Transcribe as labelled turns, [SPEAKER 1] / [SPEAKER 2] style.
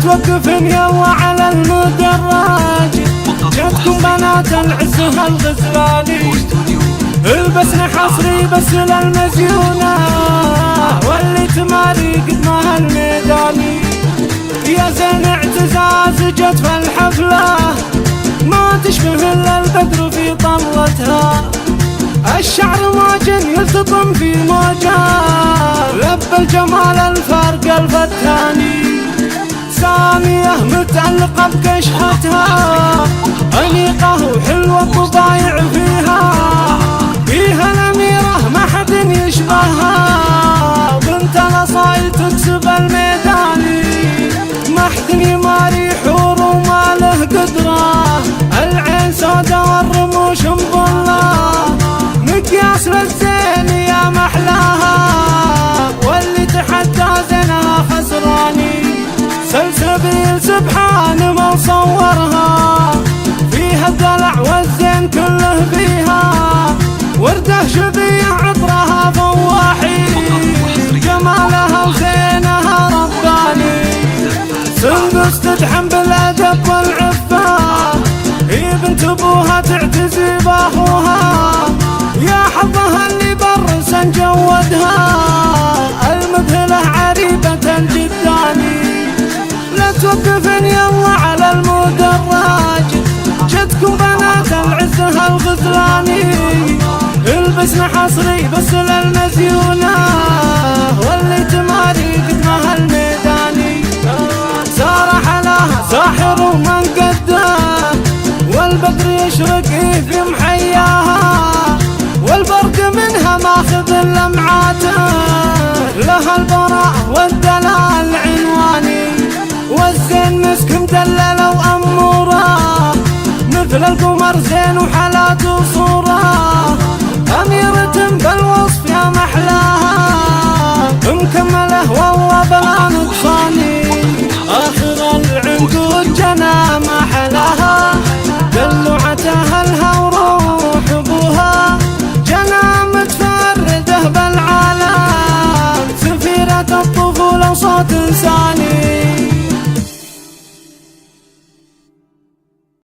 [SPEAKER 1] توقفن يلا على المدرج، جتكم بنات العز هالغزلاني، البسنا حصري بس للمزيونة، واللي تماري قدمها الميداني. يا زين اعتزاز جت في الحفلة، ما تشبه الا البدر في طلتها، الشعر موجن يلتطم في موجه، لب الجمال الفرق الفتاني، سامية متعلقة بكشحتها، أنيقة وحلوة الطبايع فيها الأميرة ما حد يشبهها، بنت الأصايل تكسب الميداني، ما حد يماري حور وما له قدرة، العين سودا والرموش مظلة، مقياس للزين يا محلاها، واللي تحدى زينها خسراني، سلسبيل سبحان ما صورها، فيها الدلع والزين كله فيها، ورده شبيه عطرها فواحي، جمالها وزينها رباني، سندس تدحم بالادب والعفه، هي بنت ابوها تعتزي باخوها، يا حظها اللي برس جودها، المذهله عريبه جداني، لا توقفن يلا على المدرج، جتكم بنات العز هالغزلاني، البسنا حصري بس للمزيونة، واللي تماري قدمها الميداني، سارح لها ساحر ومن قده، والبدر يشرق في محياها، والبرق منها ماخذ لمعاته، لها البراء والدلال عنواني، والزين مسك مدلل وأموره، مثل القمر زين وحالات وصوره، أميرة بالوصف يا محلاها، مكمله والله بلان